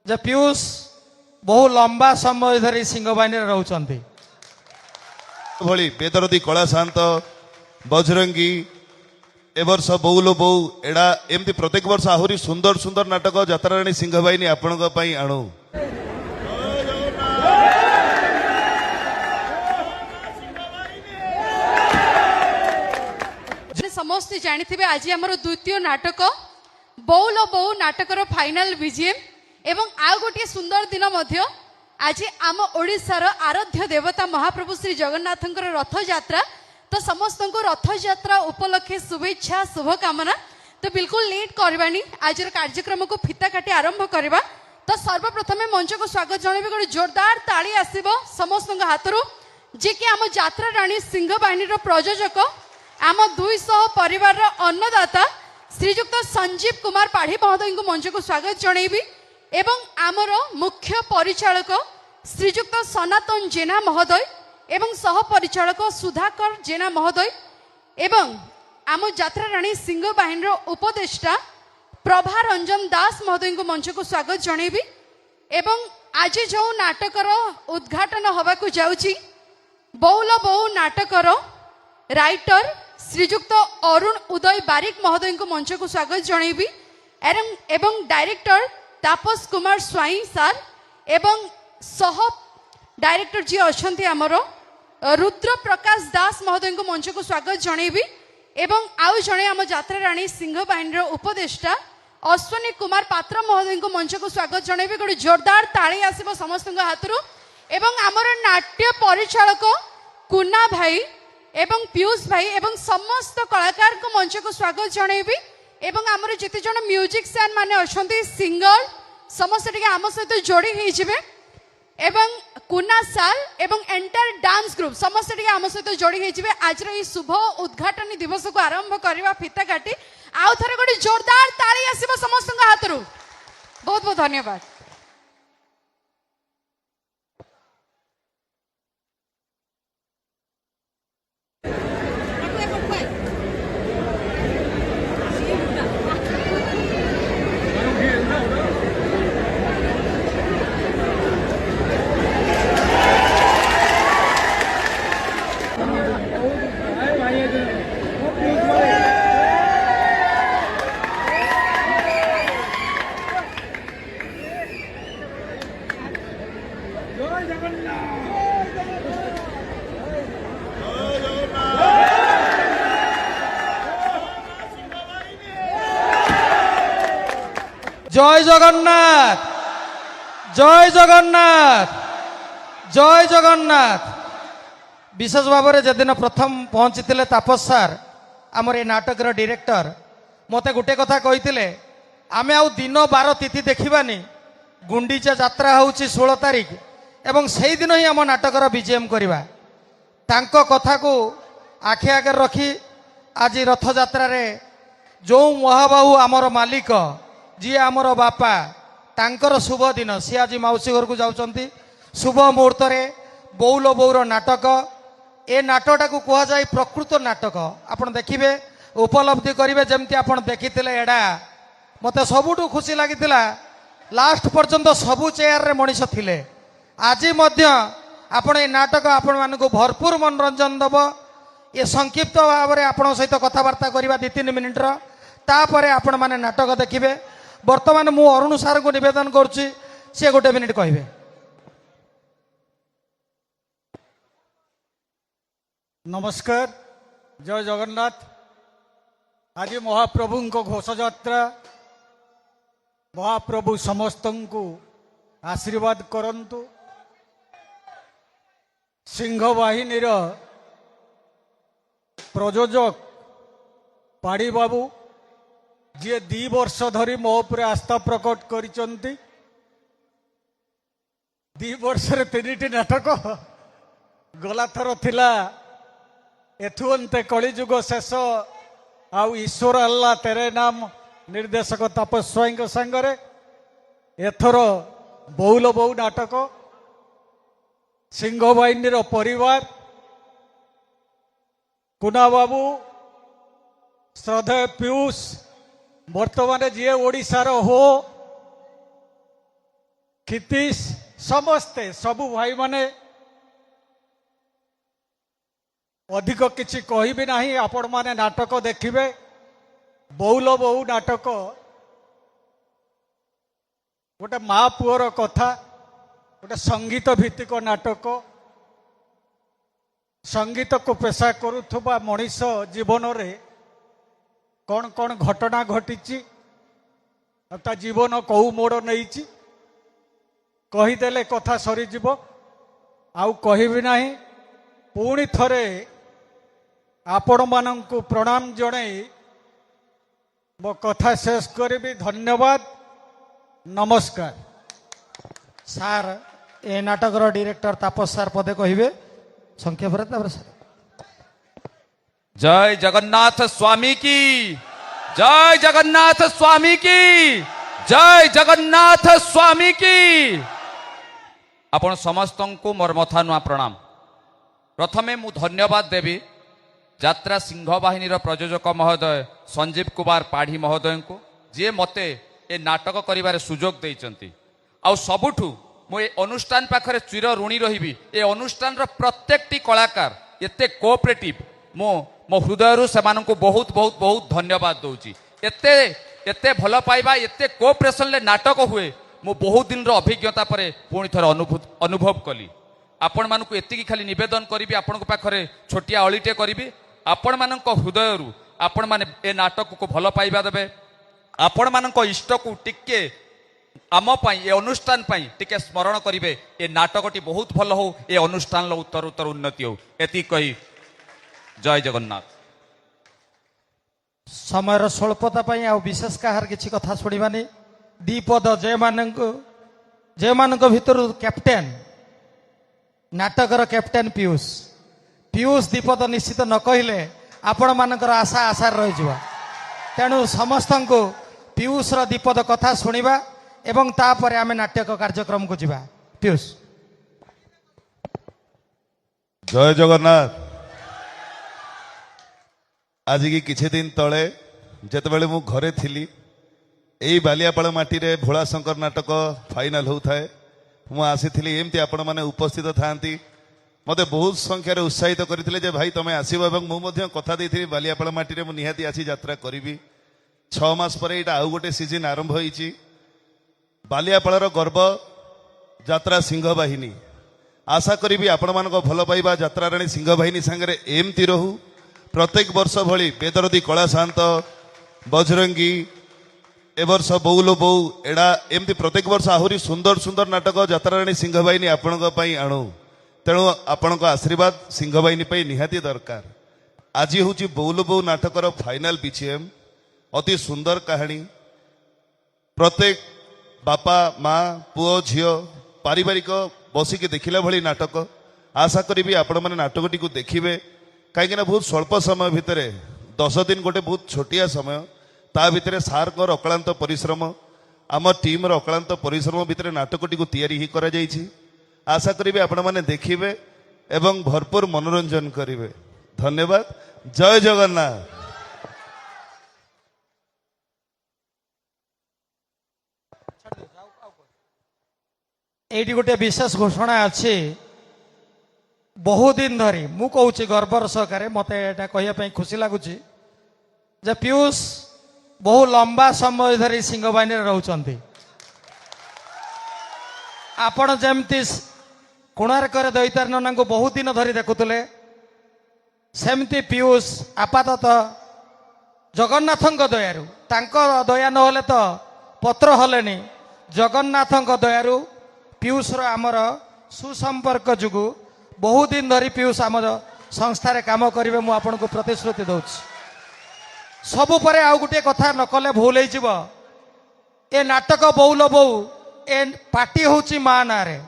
जे पीयूष बहु लंबा समय धरी सिंहबाहिनी रोचंती भली बेदरदी कला शांत बजरंगी ए वर्ष बोउलो बोउ एडा एमती प्रत्येक वर्ष आहुरी सुंदर सुंदर नाटक जात्राराणी सिंहबाहिनी आपण आणु समस्ते जानी आज आम द्वितीय नाटक बोउलो बोउ नाटकर फाइनाल बीजीएम एवं आउ गोटे सुंदर दिन मध्य आज आम ओडिशार आराध्य देवता महाप्रभु श्री जगन्नाथ रथ यात्रा तो समस्त को रथ यात्रा उपलक्षे शुभेच्छा शुभकामना। तो बिल्कुल लेट करवानी आज कार्यक्रम को फिता काटी आरंभ करवा। तो सर्वप्रथमे मंच को स्वागत जनइबे गोटे जोरदार ताली आसीबो समस्त हाथरू जे कि आम यात्रा राणी सिंह बाहिनी प्रयोजक आम 200 परिवार अन्नदाता श्रीजुक्त संजीव कुमार पाढ़ी महोदय को मंच को स्वागत जनइबी एवं आमर मुख्य परिचालक श्रीजुक्त सनातन जेना महोदय एवं सह परिचालक सुधाकर जेना महोदय एवं आम यात्रा राणी सिंह बाहिनी उपदेष्टा प्रभा रंजन दास महोदय को मंच को स्वागत जनइबी एवं आज जो नाटकर उद्घाटन हवा को जाउची बोउलो बोउ नाटकर राइटर श्रीजुक्त अरुण उदय बारिक महोदय को मंच को स्वागत जनइबी एवं डायरेक्टर तापस कुमार स्वाई सार एवं सह डायरेक्टर जी अच्छा आमर रुद्र प्रकाश दास महोदय को मंच को स्वागत जनइबी एवं आउ जड़े आम यात्रा राणी सिंह बाहिनी उपदेष्टा अश्विनी कुमार पात्र महोदय को मंच को स्वागत जनइबी गोटे जोरदार ताली आसब समस्त हाथरू एवं आमर नाट्य परिचालक कुना भाई एवं पीयूष भाई एवं समस्त कलाकार को मंच को स्वागत जनइबी एवं आमर जिते जन म्यूजिशियन माने अछंती सिंगर समस्त टिके आम सहित जोड़ी होइजिबे एवं कुना साल एवं एंटायर डांस ग्रुप समस्त टिके आम सहित जोड़ी होइजिबे आज रे शुभ उद्घाटन दिवस को आरंभ करवा फिता काटी आउ थरे गोटे जोरदार ताली आसीबो समस्त हाथरू बहुत बहुत धन्यवाद। जय जगन्नाथ जय जगन्नाथ जय जगन्नाथ। विशेष भाव में जदिन प्रथम पहुंची तापस सार आमर ये नाटकर डायरेक्टर मते गोटे कथा कही आम आउ दिन बार तिथि देखिबानी गुंडीचा यात्रा होची 16 तारिख एवं से दिन ही आम नाटकर बीजेएम करवा तांको कथा को आखि आगे रखी आज रथ यात्रा रे जो महाबाहु आमर मालिक जी आमर बापा तांकर शुभ दिन सी आज मौसी घर को जाउचंती शुभ मुहूर्त रे बोउलो बोउर नाटक ए नाटकटा को कह जाए प्रकृत नाटक आपण देखिबे उपलब्धि करिवे जेमती आपण देखिथिले एडा मते सबुठु खुशी लागितिला लास्ट पर्यंत सबु चेयर रे मनीष थिले आज मध्य आपण ए नाटक आपण मानको भरपूर मनोरंजन दब ये संक्षिप्त भाव में आपण सहित कथबार्ता करवा 2-3 मिनिट तापर आपण माने नाटक देखिबे। वर्तमान मु अरुण सार को निवेदन करुच्ची सी गोटे मिनिट कहे। नमस्कार जय जगन्नाथ। आज महाप्रभु को घोष यात्रा महाप्रभु समस्त को आशीर्वाद करंतु। सिंह बाहिनी प्रयोजक पाड़ी बाबू जी 2 वर्ष धरी मो उपर आस्था प्रकट करिसंती 2 वर्ष रे 3टी नाटक गला थर थिला एथु अंते कलिजुग शेष आउ ईश्वर अल्लाह तेरे नाम निर्देशक तापस स्वाई संगरे एथर बोउलो बोउ नाटक सिंह बाहिनी परिवार कुना बाबू श्रद्धेय पीयूष वर्तमान जी ओडिशार हो क्षितिश समस्ते सबु भाई माने अधिक किछि कहबी नाही। आपण माने नाटक देखिबे बौल बहु नाटक गोटे माँ पुअर कथा गोटे संगीत भित्तिक नाटक संगीत को पेशा करुथुबा मनीष जीवन रे कौन कौन घटना घटी ता जीवन कौ मोड़ नहीं कहीदेले कथा सरीजिव आउ कहबी नाही। पुणी थरे आपण मानंकु प्रणाम जणाई मो कथा शेष करी। धन्यवाद नमस्कार। सार ए नाटकर डायरेक्टर तापस सार पदे कहिबे संख्या भरे तापर सार। जय जगन्नाथ स्वामी की, जय जगन्नाथ स्वामी की, जय जगन्नाथ स्वामी की। आपण समस्त को मोर मथा नुआ प्रणाम। प्रथमे मु धन्यवाद देवी यात्रा सिंह बाहिनी प्रयोजक महोदय संजीव कुमार पाढ़ी महोदय को जे मते ए नाटक करिबारे सुजोग देइचंती। आउ सबुठु मु ए अनुष्ठान पाखरे चिर ऋणी रहिबी। ए अनुष्ठान रो प्रत्येकटी कलाकार एते कोऑपरेटिव मो हृदय सेमानंकु बहुत बहुत बहुत धन्यवाद दउची। एते एते भल पाइबा एते कोऑपरेशन ले नाटक हुए मु बहुत दिन रो अभिज्ञता परे पुणी थर अनुभव कली। आपण मानकु एतिकी खाली निवेदन करिबी आपण को पाखरे छोटिया अळीटे करिबी। आपण मानक हृदय रु आपण माने ए नाटक को भल पाइबा देबे। आपण मानक इष्ट को टिके आम पाई ए अनुष्ठान पाई टिके स्मरण करिवे। ए नाटकटी बहुत भल हो, ए अनुष्ठान लो उत्तर उत्तर उन्नति हो। एति कही जय जगन्नाथ। समयर स्वल्पता पाई आ विशेष काहार किछि कथा सुनिबानी। दीपद जे मानक भितर कैप्टेन नाटकर कैप्टेन पीयूष पीयूष दीपद निश्चित न कहले आपण मानकर आशा आशार रही जिवा। तेणु समस्त को पीयूष रो दीपद कथा सुनिबा एवं तापर आमे नाटक कार्यक्रम को जिबा। पीयूष। जय जगन्नाथ। आज की किछि दिन तले जेतेबेले मु घरे थिली एई बालियापाଳ माटी भोला शंकर नाटक फाइनल होउथाए मु आसीथिली एमती आपण माने उपस्थित थांती मते बहुत संख्यार उत्साहित करथिले जे भाई तमे आसीबो एवं मु मध्ये कथा देथिली बालियापाଳ माटी मु निहाती आसी यात्रा करिवि। 6 मास परे एटा आउ गोटे सीजन आरंभ होईची। बालियापाଳर गर्व यात्रा सिंह बाहिनी। आशा करी आपण मानक भल पाइबा यात्रा राणी सिंह बाहिनी संगे एमती रहू। प्रत्येक वर्ष भली बेदरदी कला शांत बजरंगी ए वर्ष बौलो बौ एडा एमती प्रत्येक वर्ष आहुरी सुंदर सुंदर नाटक यात्रा राणी सिंह बाहिनी आपण आणु। तेणु आपण आशीर्वाद सिंह बाहिनी निहाती दरकार। आज हूँ बौलो बौ नाटकर फाइनाल बीजीएम। अति सुंदर कहानी प्रत्येक बापा माँ पुओ झील पारिवारिक बसिकी देखिला भली नाटक। आशा करी आपण मैंने नाटकटी को देखिए कहीं बहुत स्वल्प समय भितर 10 दिन गोटे बहुत छोटिया समय ता भितर सार अक्लांत परिश्रम आम टीम अक्लांत परिश्रम भितर नाटकटी को तैयारी ही करा जाइछि। आशा करी आपण मैंने देखिए एवं भरपूर मनोरंजन करेंगे। धन्यवाद। जय जगन्नाथ। एटी गोटे विशेष घोषणा अच्छी। बहुत दिन धरी मु कहूँ गर्वर सहकारे मते एटा कहया खुशी लगुच जे पीयूष बहु लंबा समय धरी सिंह बाहिनी रहउचंती। आपण जेमती कोणार्क दैतारना को बहुत दिन धरी देखुले सेमती पीयूष आपाततः जगन्नाथंक दयारु तांको दया नहले तो पत्र हलेनी जगन्नाथंक दयारु पीयूष आमर सुसंपर्क जुगु बहुत दिन धरी पीयूष आम संस्थार काम करेंगे। मु आपन को प्रतिश्रुति दउछि। सबु परे आउ गोटे कथा न कले भूल हो। ए नाटक बौल बौ ए पार्टी होची माँ ना रे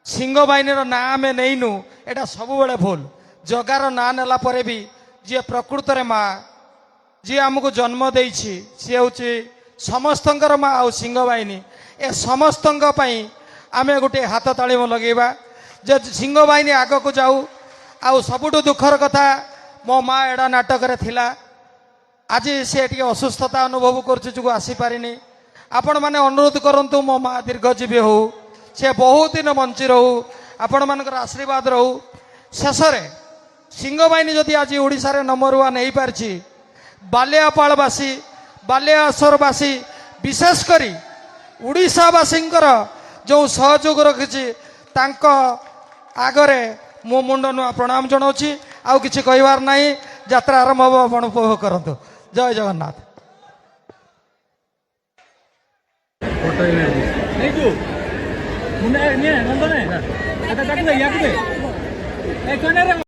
सिंह बाहिनी ना आमे नहींनु एटा सब बेले भूल। जगार ना नेला परे भी जी प्रकृत रे माँ जी आमको जन्म देइछि सी होची समस्तंकर माँ आउ सिंह बाहिनी ए समस्तंक पई आमे गोटे हाथ तालीम लगेबा जे सिंह बाहिनी आग को जाऊ। आउ सबुठु दुखर कथा मो माँ एडा नाटक रे थिला। आज से टी असुस्थता अनुभव कर आसी पारिनी आपण मैंने अनुरोध करंतु मो माँ दीर्घजीवी हो से बहुत दिन बंची रहू आपण मानकर आशीर्वाद रहू शेष सिंह बाहिनी जदि आज ओडिशा रे नंबर 1 नहीं पारछि बालियापालवासी बालियासरवासी विशेष करी ओडिशावासींकर जो सहयोग रखिछि तांको आगरे मो मुंड नुआ प्रणाम जनाऊँगी आउ किछि कहबार नहीं यात्रा आरंभ हो आपण उपभोग करंतु जय Jagannath Thank you. Muna, ini, nonton ya. Kata-kata ya, gitu. Kau